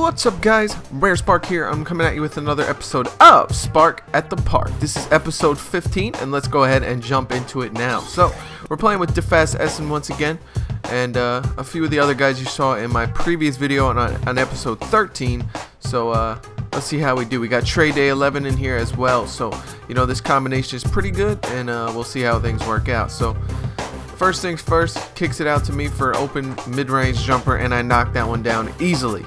What's up, guys? Rare Spark here. I'm coming at you with another episode of Spark at the Park. This is episode 15, and let's go ahead and jump into it now. So, we're playing with DeFast Essen once again, and a few of the other guys you saw in my previous video on episode 13. So, let's see how we do. We got Trade Day 11 in here as well, so, you know, this combination is pretty good, and we'll see how things work out. So, first things first, kicks it out to me for open mid-range jumper, and I knocked that one down easily.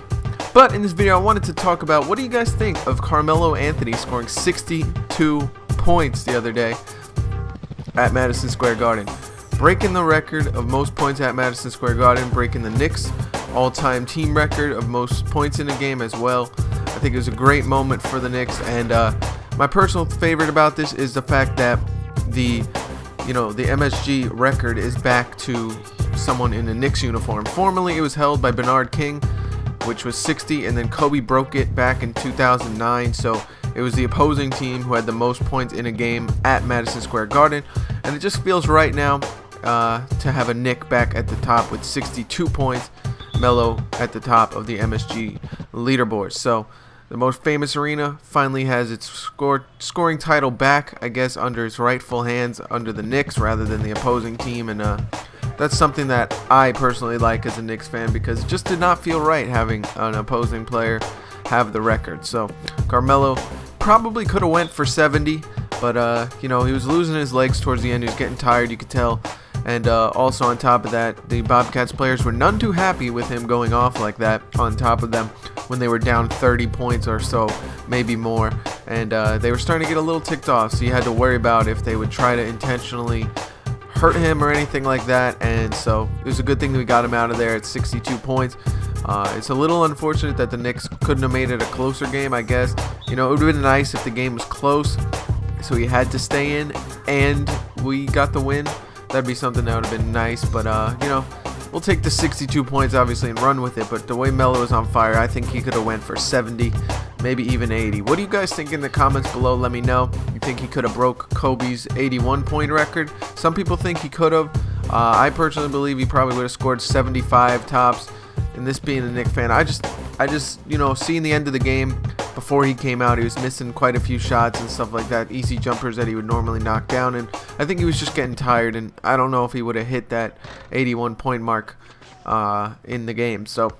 But in this video, I wanted to talk about, what do you guys think of Carmelo Anthony scoring 62 points the other day at Madison Square Garden? Breaking the record of most points at Madison Square Garden, breaking the Knicks all-time team record of most points in a game as well. I think it was a great moment for the Knicks, and my personal favorite about this is the fact that the MSG record is back to someone in a Knicks uniform. Formerly, it was held by Bernard King, which was 60, and then Kobe broke it back in 2009. So it was the opposing team who had the most points in a game at Madison Square Garden, and it just feels right now to have a Knick back at the top with 62 points, Melo at the top of the MSG leaderboard. So the most famous arena finally has its scoring title back, I guess, under its rightful hands, under the Knicks rather than the opposing team, and that's something that I personally like as a Knicks fan, because it just did not feel right having an opposing player have the record. So Carmelo probably could have went for 70, but he was losing his legs towards the end. He was getting tired, you could tell. And also on top of that, the Bobcats players were none too happy with him going off like that on top of them when they were down 30 points or so, maybe more. And they were starting to get a little ticked off, so you had to worry about if they would try to intentionally hurt him or anything like that. And so it was a good thing that we got him out of there at 62 points. It's a little unfortunate that the Knicks couldn't have made it a closer game, I guess. It would have been nice if the game was close, so he had to stay in and we got the win. That'd be something that would have been nice, but we'll take the 62 points obviously and run with it. But the way Melo is on fire, I think he could have went for 70, maybe even 80. What do you guys think in the comments below? Let me know. You think he could have broke Kobe's 81 point record? Some people think he could have. I personally believe he probably would have scored 75 tops. And this being a Knicks fan, I just seeing the end of the game before he came out, he was missing quite a few shots and stuff like that, easy jumpers that he would normally knock down, and I think he was just getting tired, and I don't know if he would have hit that 81 point mark in the game. So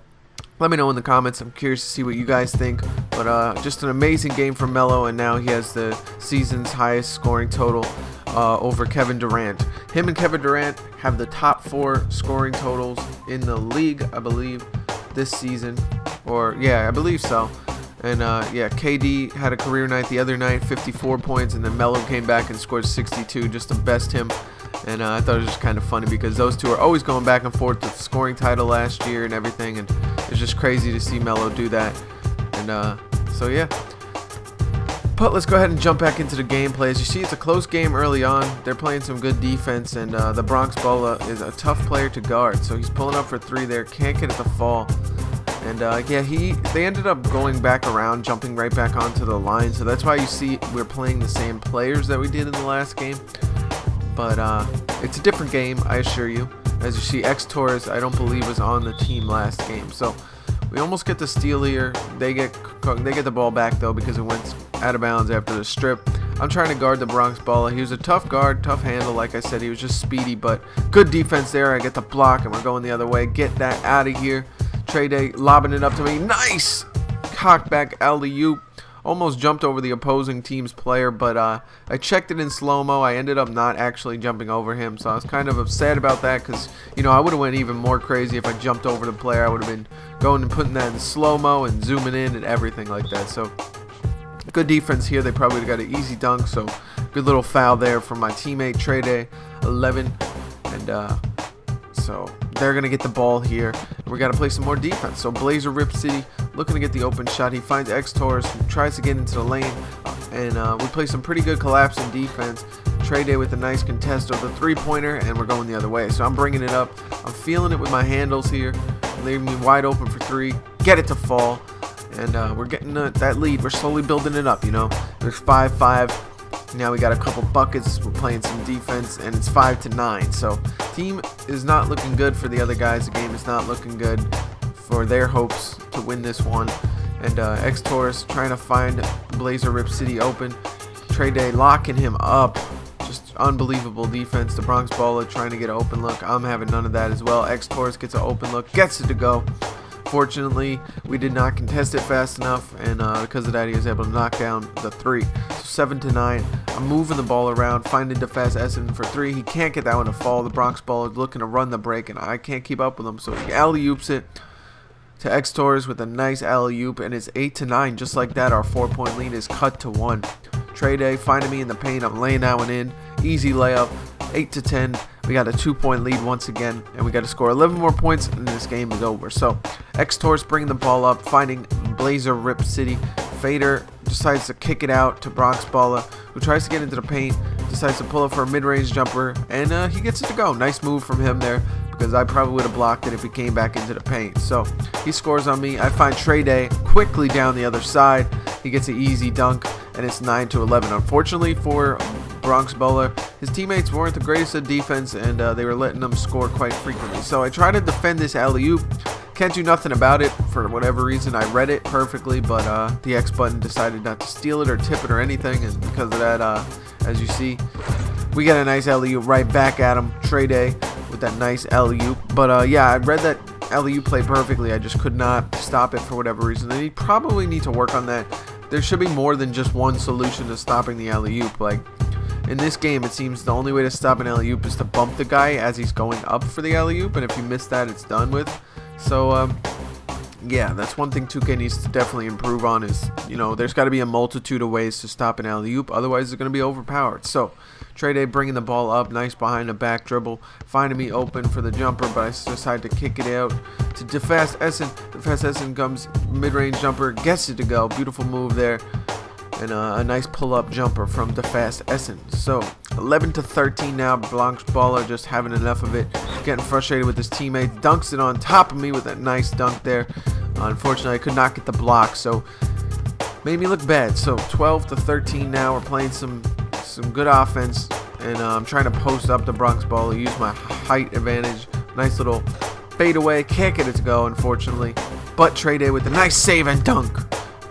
let me know in the comments. I'm curious to see what you guys think. But just an amazing game for Melo, and now he has the season's highest scoring total over Kevin Durant. Him and Kevin Durant have the top 4 scoring totals in the league, I believe, this season. Or yeah, I believe so. And yeah, KD had a career night the other night, 54 points, and then Melo came back and scored 62 just to best him. And I thought it was just kind of funny because those two are always going back and forth with the scoring title last year and everything, and it's just crazy to see Melo do that. And so yeah. But let's go ahead and jump back into the gameplay. As you see, it's a close game early on. They're playing some good defense, and the Bronx Bola is a tough player to guard. So he's pulling up for 3 there, can't get it to fall. And yeah, they ended up going back around, jumping right back onto the line. So that's why you see we're playing the same players that we did in the last game. But it's a different game, I assure you. As you see, X-Torres, I don't believe, was on the team last game. So we almost get the steal here. They get the ball back though, because it went out of bounds after the strip. I'm trying to guard the Bronx Bola. He was a tough guard, tough handle. Like I said, he was just speedy, but good defense there. I get the block, and we're going the other way. Get that out of here. Trade Day lobbing it up to me. Nice! Cocked back alley-oop. Almost jumped over the opposing team's player, but I checked it in slow-mo. I ended up not actually jumping over him, so I was kind of upset about that because, I would have went even more crazy if I jumped over the player. I would have been going and putting that in slow-mo and zooming in and everything like that. So good defense here. They probably got an easy dunk, so good little foul there from my teammate, Trade Day 11. And so they're going to get the ball here. We got to play some more defense. So Blazer Rip City looking to get the open shot. He finds X-Torres, who tries to get into the lane. And we play some pretty good collapsing defense. Trade Day with a nice contest of the 3-pointer, and we're going the other way. So I'm bringing it up. I'm feeling it with my handles here. Leaving me wide open for 3. Get it to fall. And we're getting that lead. We're slowly building it up, There's 5-5. Now we got a couple buckets. We're playing some defense, and it's 5-9. So team is not looking good for the other guys. The game is not looking good for their hopes to win this one. And X-Torres trying to find Blazer Rip City open. Trey Day locking him up. Just unbelievable defense. The Bronx Baller trying to get an open look. I'm having none of that as well. X-Torres gets an open look, gets it to go. Fortunately, we did not contest it fast enough, and because of that, he was able to knock down the 3. So 7-9. I'm moving the ball around, finding DeFaz Essen for 3. He can't get that one to fall. The Bronx Baller looking to run the break, and I can't keep up with him. So he alley-oops it to X-Torres with a nice alley-oop, and it's 8-9. Just like that, our 4-point lead is cut to 1. Trey Day finding me in the paint. I'm laying that one in. Easy layup. 8-10. We got a 2-point lead once again, and we got to score 11 more points, and this game is over. So X-Torres bringing the ball up, finding Blazer Rip City. Fader decides to kick it out to Bronx Baller, who tries to get into the paint, decides to pull up for a mid-range jumper, and he gets it to go. Nice move from him there, because I probably would have blocked it if he came back into the paint. So he scores on me. I find Trey Day quickly down the other side. He gets an easy dunk, and it's 9-11. Unfortunately for Bronx Baller, his teammates weren't the greatest at defense, and they were letting them score quite frequently. So I try to defend this alley-oop. Can't do nothing about it for whatever reason. I read it perfectly, but the X button decided not to steal it or tip it or anything, and because of that, as you see, we get a nice alley-oop right back at him. Trey Day with that nice alley-oop. But yeah, I read that alley-oop play perfectly. I just could not stop it for whatever reason. And you probably need to work on that. There should be more than just one solution to stopping the alley-oop. Like, in this game, it seems the only way to stop an alley-oop is to bump the guy as he's going up for the alley-oop, and if you miss that, it's done with. So, yeah, that's one thing 2K needs to definitely improve on is, you know, there's got to be a multitude of ways to stop an alley-oop, otherwise it's going to be overpowered. So, Trey Day bringing the ball up, nice behind the back dribble, finding me open for the jumper, but I decide to kick it out to DeFaz Essen. DeFaz Essen comes mid-range jumper, gets it to go, beautiful move there. And a nice pull-up jumper from DeFaz Essen. So 11-13 now. Bronx Baller just having enough of it, getting frustrated with his teammates. Dunks it on top of me with that nice dunk there. Unfortunately, I could not get the block, so made me look bad. So 12-13 now. We're playing some good offense, and I'm trying to post up the Bronx Baller. Use my height advantage. Nice little fadeaway. Can't get it to go, unfortunately. But Trey Day with a nice save and dunk.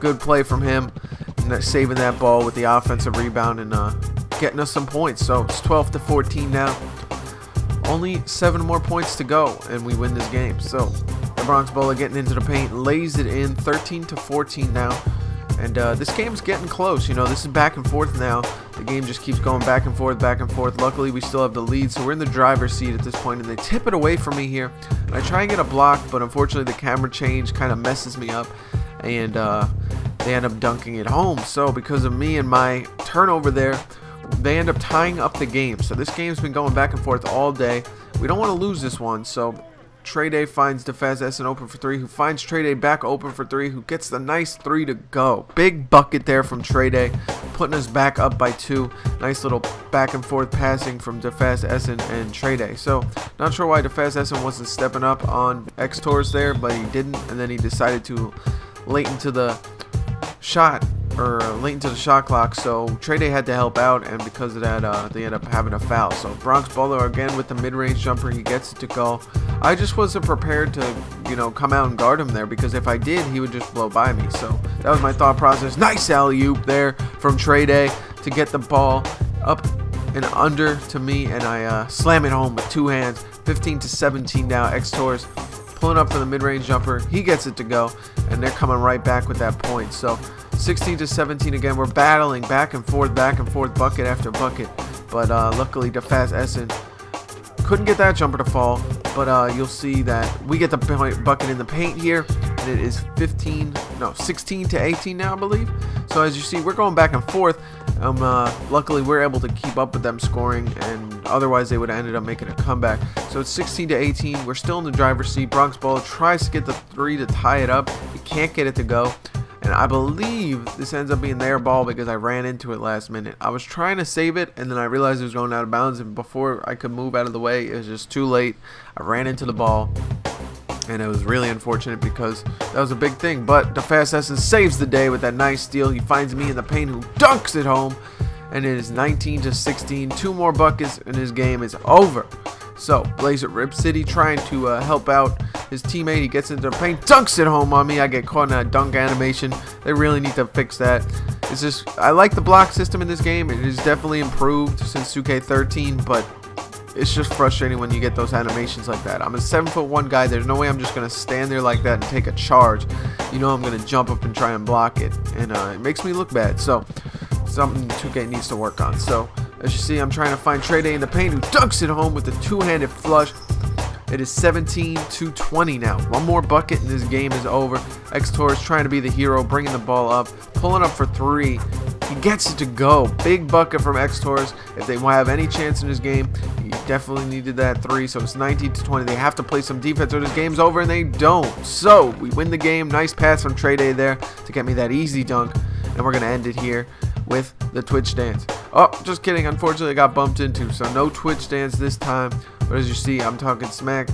Good play from him. Saving that ball with the offensive rebound and getting us some points. So it's 12-14 now. Only 7 more points to go, and we win this game. So the Bronx Baller getting into the paint, lays it in, 13-14 now. And this game's getting close. You know, this is back and forth now. The game just keeps going back and forth, back and forth. Luckily, we still have the lead, so we're in the driver's seat at this point, and they tip it away from me here. And I try and get a block, but unfortunately, the camera change kind of messes me up, and they end up dunking it home. So because of me and my turnover there, they end up tying up the game. So this game's been going back and forth all day. We don't want to lose this one. So Trey Day finds DeFaz Essen open for 3, who finds Trey Day back open for 3, who gets the nice 3 to go. Big bucket there from Trey Day, putting us back up by 2. Nice little back and forth passing from DeFaz Essen and Trey Day. So not sure why DeFaz Essen wasn't stepping up on X-Torres there, but he didn't, and then he decided to late into the shot clock, so Trey Day had to help out, and because of that, they end up having a foul. So Bronx Baller again with the mid-range jumper, he gets it to go. I just wasn't prepared to, you know, come out and guard him there, because if I did, he would just blow by me. So that was my thought process. Nice alley-oop there from Trey Day to get the ball up and under to me, and I slam it home with 2 hands. 15-17 now. X-Torres pulling up for the mid-range jumper. He gets it to go, and they're coming right back with that point. So 16-17 again. We're battling back and forth, bucket after bucket. But luckily, DeFaz Essen couldn't get that jumper to fall. But you'll see that we get the bucket in the paint here, and it is 16-18 now, I believe. So as you see, we're going back and forth. Luckily, we're able to keep up with them scoring, and otherwise they would have ended up making a comeback. So it's 16-18. We're still in the driver's seat. Bronx Baller tries to get the 3 to tie it up. He can't get it to go. And I believe this ends up being their ball because I ran into it last minute. I was trying to save it, and then I realized it was going out of bounds, and before I could move out of the way, it was just too late. I ran into the ball, and it was really unfortunate because that was a big thing. But DeFaz Essen saves the day with that nice steal. He finds me in the paint, who dunks it home, and it is 19-16. 2 more buckets, and his game is over. So Blazer Rip City trying to help out his teammate. He gets into the paint, dunks it home on me. I get caught in that dunk animation. They really need to fix that. It's just, I like the block system in this game. It has definitely improved since 2K13, but it's just frustrating when you get those animations like that. I'm a 7'1" guy. There's no way I'm just going to stand there like that and take a charge. You know I'm going to jump up and try and block it. And it makes me look bad. So, something 2K needs to work on. So, as you see, I'm trying to find Trey Day in the paint, who dunks it home with a two-handed flush. It is 17-20 now. One more bucket and this game is over. Xtor's trying to be the hero, bringing the ball up, pulling up for three. He gets it to go. Big bucket from Xtor's. If they have any chance in this game, he definitely needed that three. So it's 19-20. They have to play some defense or this game's over, and they don't. So we win the game. Nice pass from Trey Day there to get me that easy dunk. And we're going to end it here with the Twitch dance. Oh, just kidding. Unfortunately, I got bumped into, so no Twitch dance this time. But as you see, I'm talking smack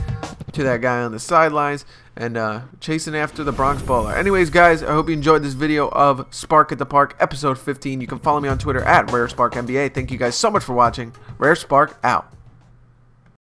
to that guy on the sidelines and chasing after the Bronx Baller. Anyways, guys, I hope you enjoyed this video of Spark at the Park, episode 15. You can follow me on Twitter at RareSparkNBA. Thank you guys so much for watching. RareSpark out.